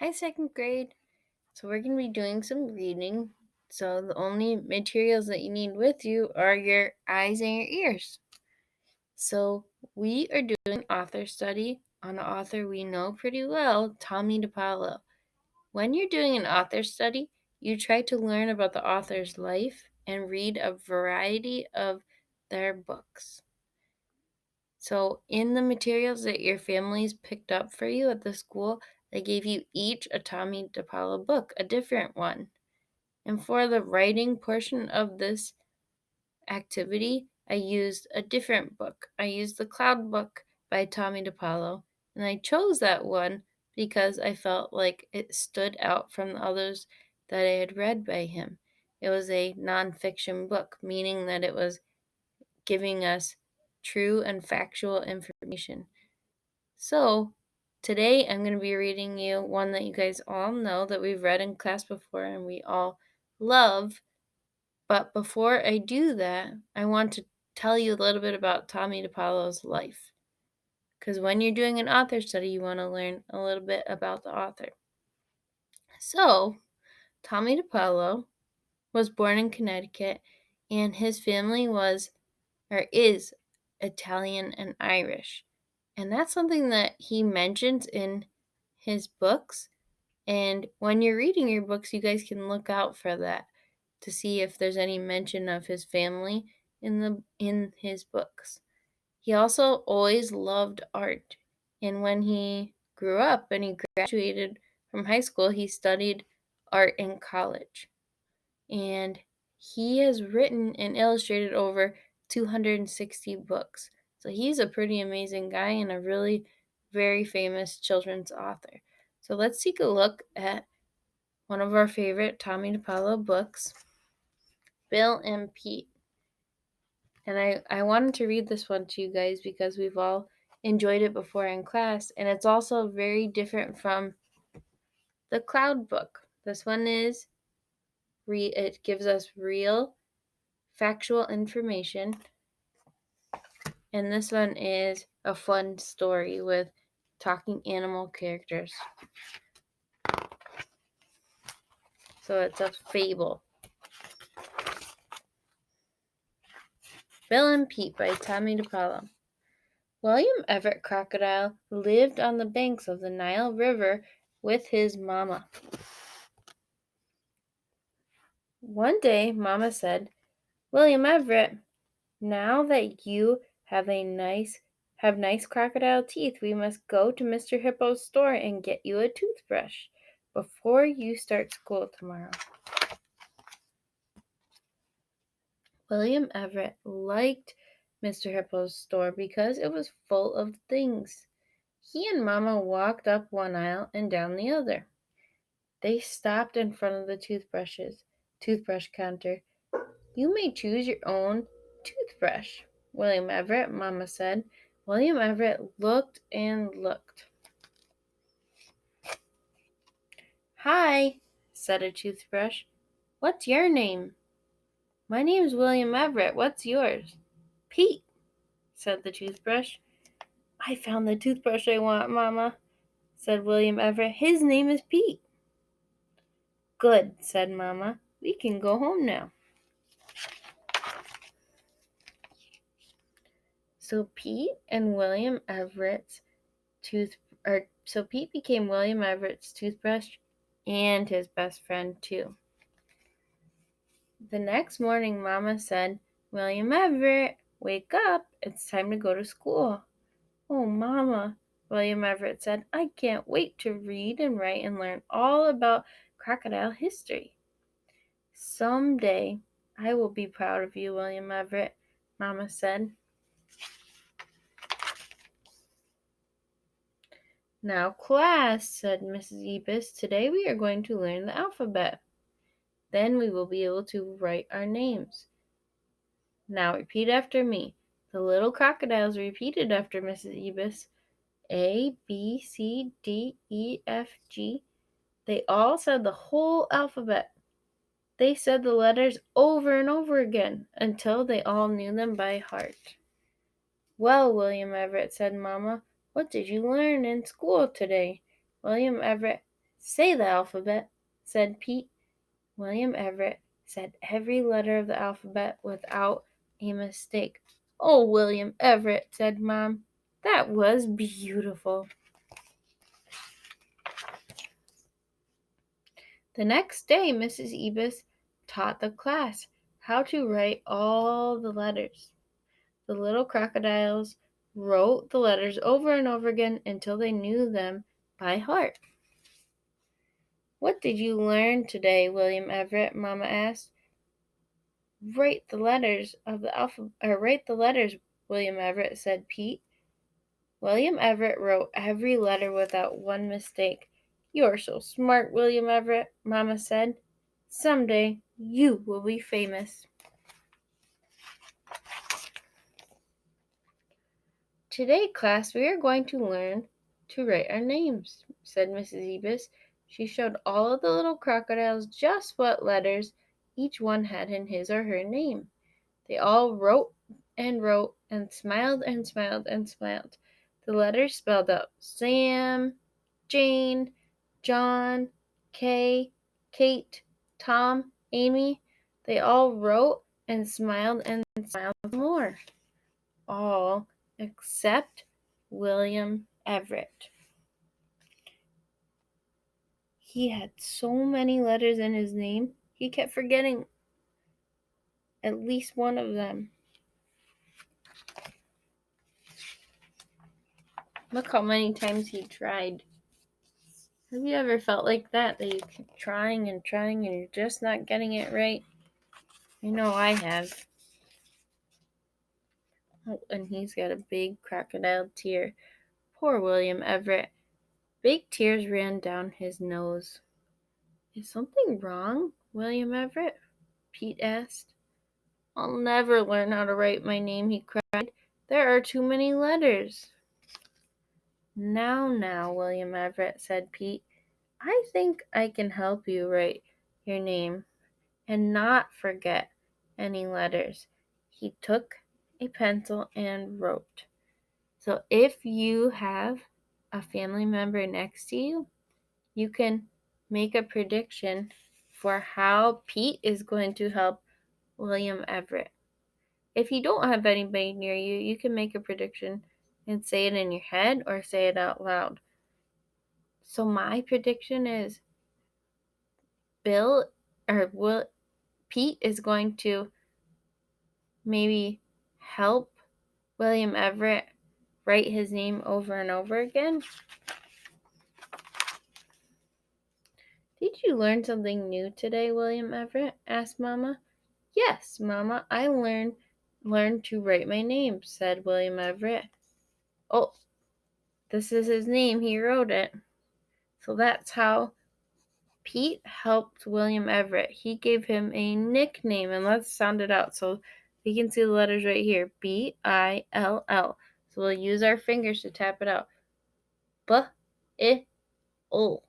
Hi, second grade. So we're going to be doing some reading. So the only materials that you need with you are your eyes and your ears. So we are doing author study on an author we know pretty well, Tomie dePaola. When you're doing an author study, you try to learn about the author's life and read a variety of their books. So, in the materials that your families picked up for you at the school, they gave you each a Tomie dePaola book, a different one. And for the writing portion of this activity, I used a different book. I used The Cloud Book by Tomie dePaola, and I chose that one because I felt like it stood out from the others that I had read by him. It was a nonfiction book, meaning that it was giving us true and factual information. So, today I'm going to be reading you one that you guys all know that we've read in class before and we all love. But before I do that, I want to tell you a little bit about Tomie dePaola's life. Because when you're doing an author study, you want to learn a little bit about the author. So, Tomie dePaola was born in Connecticut, and his family is Italian and Irish. And that's something that he mentions in his books. And when you're reading your books, you guys can look out for that to see if there's any mention of his family in his books. He also always loved art. And when he grew up and he graduated from high school, he studied art in college. And he has written and illustrated over 260 books. So he's a pretty amazing guy and a really very famous children's author. So let's take a look at one of our favorite Tomie dePaola books, Bill and Pete. And I wanted to read this one to you guys because we've all enjoyed it before in class, and it's also very different from the Cloud book. This one it gives us real factual information, and this one is a fun story with talking animal characters. So it's a fable. Bill and Pete by Tomie dePaola. William Everett Crocodile lived on the banks of the Nile River with his mama. One day, Mama said, "William Everett, now that you have nice crocodile teeth, we must go to Mr. Hippo's store and get you a toothbrush before you start school tomorrow." William Everett liked Mr. Hippo's store because it was full of things. He and Mama walked up one aisle and down the other. They stopped in front of the toothbrush counter. "You may choose your own toothbrush, William Everett," Mama said. William Everett looked and looked. "Hi," said a toothbrush. "What's your name?" "My name's William Everett. What's yours?" "Pete," said the toothbrush. "I found the toothbrush I want, Mama," said William Everett. "His name is Pete." "Good," said Mama. "We can go home now." So Pete became William Everett's toothbrush and his best friend too. The next morning, Mama said, "William Everett, wake up. It's time to go to school." "Oh, Mama," William Everett said, "I can't wait to read and write and learn all about crocodile history." "Someday I will be proud of you, William Everett," Mama said. "Now, class," said Mrs. Ebis, "today we are going to learn the alphabet. Then we will be able to write our names. Now repeat after me." The little crocodiles repeated after Mrs. Ebis. A, B, C, D, E, F, G. They all said the whole alphabet. They said the letters over and over again until they all knew them by heart. "Well, William Everett," said Mama, "what did you learn in school today?" William Everett Say the alphabet, said Pete. William Everett said every letter of the alphabet without a mistake. Oh, William Everett, said Mom, that was beautiful. The next day, Mrs. Ebis taught the class how to write all the letters. The little crocodiles wrote the letters over and over again until they knew them by heart. What did you learn today, William Everett? Mama asked. Write the letters of the alphabet, or write the letters, William Everett, said Pete. William Everett wrote every letter without one mistake. You're so smart, William Everett, Mama said. Someday you will be famous. Today, class, we are going to learn to write our names, said Mrs. Ebis. She showed all of the little crocodiles just what letters each one had in his or her name. They all wrote and smiled and smiled and smiled. The letters spelled out Sam, Jane, John, Kay, Kate, Tom, Amy. They all wrote and smiled more. All except William Everett. He had so many letters in his name, he kept forgetting at least one of them. Look how many times he tried. Have you ever felt like that you keep trying and trying and you're just not getting it right? I know I have. Oh, and he's got a big crocodile tear. Poor William Everett. Big tears ran down his nose. Is something wrong, William Everett? Pete asked. I'll never learn how to write my name, he cried. There are too many letters. Now, William Everett, said Pete. I think I can help you write your name and not forget any letters. He took a pencil and wrote. So if you have a family member next to you, you can make a prediction for how Pete is going to help William Everett. If you don't have anybody near you, you can make a prediction and say it in your head or say it out loud. So my prediction is Pete is going to maybe help William Everett write his name over and over again. Did you learn something new today, William Everett? Asked Mama. Yes, Mama, I learned to write my name, said William Everett. Oh, this is his name. He wrote it. So that's how Pete helped William Everett. He gave him a nickname, and let's sound it out so we can see the letters right here. B-I-L-L. So we'll use our fingers to tap it out. B-I-L.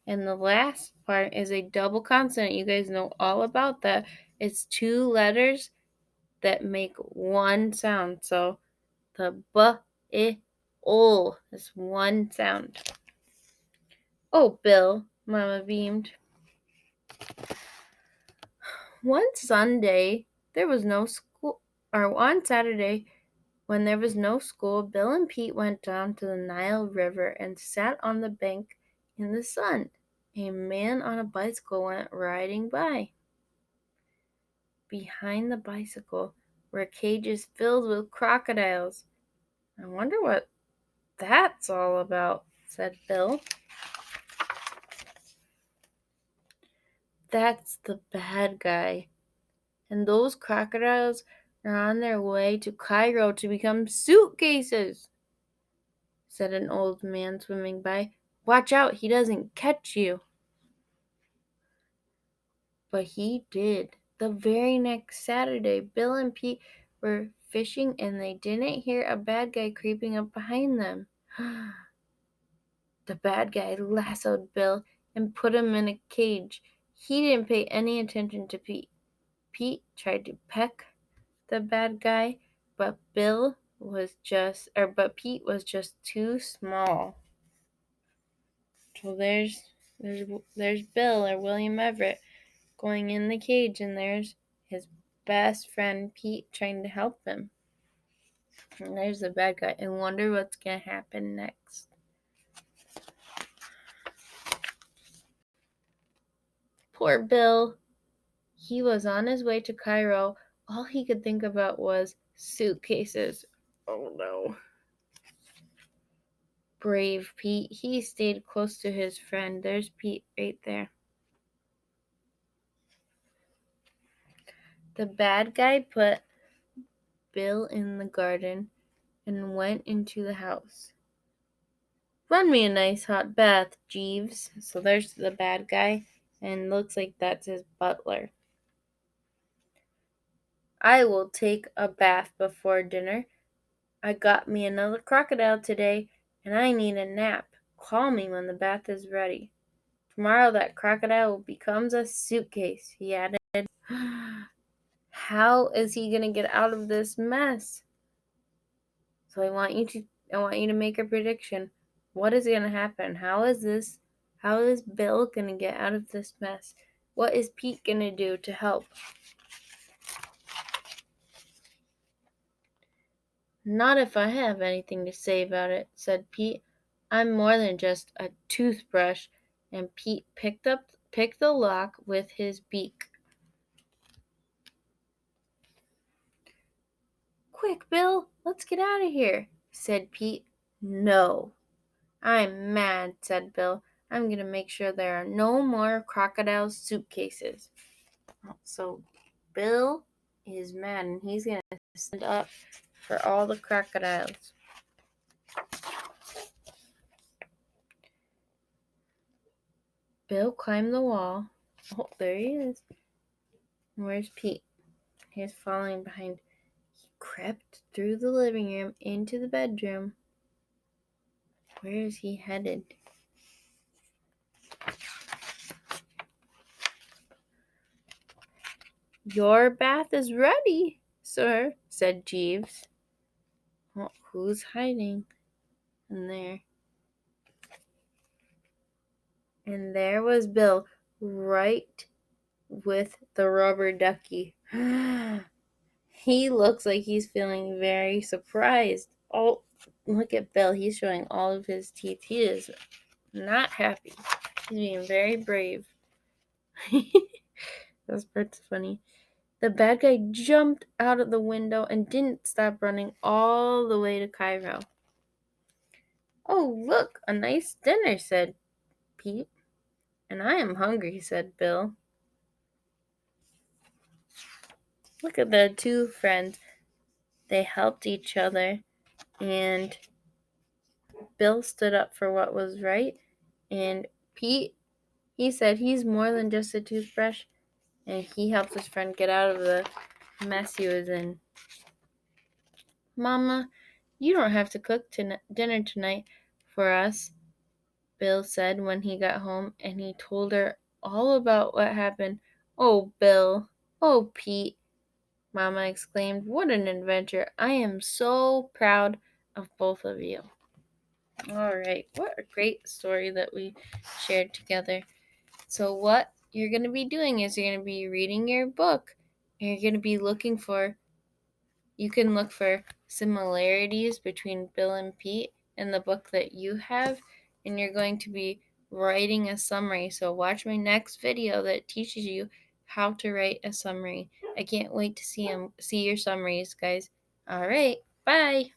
And the last part is a double consonant. You guys know all about that. It's two letters that make one sound. So the B-I-L is one sound. Oh, Bill, Mama beamed. One Sunday, there was no school, or one Saturday, when there was no school, Bill and Pete went down to the Nile River and sat on the bank in the sun. A man on a bicycle went riding by. Behind the bicycle were cages filled with crocodiles. I wonder what that's all about, said Bill. That's the bad guy. And those crocodiles are on their way to Cairo to become suitcases, said an old man swimming by. Watch out, he doesn't catch you. But he did. The very next Saturday, Bill and Pete were fishing and they didn't hear a bad guy creeping up behind them. The bad guy lassoed Bill and put him in a cage. He didn't pay any attention to Pete. Pete tried to peck the bad guy, but Pete was just too small. So there's there's Bill or William Everett going in the cage, and there's his best friend Pete trying to help him. And there's the bad guy. I wonder what's gonna happen next. Poor Bill. He was on his way to Cairo. All he could think about was suitcases. Oh no. Brave Pete. He stayed close to his friend. There's Pete right there. The bad guy put Bill in the garden and went into the house. Run me a nice hot bath, Jeeves. So there's the bad guy, and looks like that's his butler. I will take a bath before dinner. I got me another crocodile today, and I need a nap. Call me when the bath is ready. Tomorrow that crocodile becomes a suitcase, he added. How is he gonna get out of this mess? So I want you to make a prediction. What is gonna happen? How is Bill gonna get out of this mess? What is Pete gonna do to help? Not if I have anything to say about it, said Pete. I'm more than just a toothbrush, and Pete picked the lock with his beak. Quick, Bill, let's get out of here, said Pete. No. I'm mad, said Bill. I'm going to make sure there are no more crocodile suitcases. So Bill is mad, and he's going to stand up for all the crocodiles. Bill climbed the wall. Oh, there he is. Where's Pete? He's falling behind. He crept through the living room into the bedroom. Where is he headed? Your bath is ready, sir, said Jeeves. Oh, who's hiding in there? And there was Bill, right with the rubber ducky. He looks like he's feeling very surprised. Oh, look at Bill. He's showing all of his teeth. He is not happy. He's being very brave. This part's funny. The bad guy jumped out of the window and didn't stop running all the way to Cairo. Oh, look, a nice dinner, said Pete. And I am hungry, said Bill. Look at the two friends. They helped each other, and Bill stood up for what was right. And Pete, he said he's more than just a toothbrush, and he helped his friend get out of the mess he was in. Mama, you don't have to cook dinner tonight for us, Bill said when he got home, and he told her all about what happened. Oh, Bill. Oh, Pete, Mama exclaimed. What an adventure. I am so proud of both of you. All right, what a great story that we shared together. So what you're going to be doing is you're going to be reading your book, and you're going to be you can look for similarities between Bill and Pete in the book that you have, and you're going to be writing a summary. So watch my next video that teaches you how to write a summary. I can't wait to see your summaries, guys. All right, bye.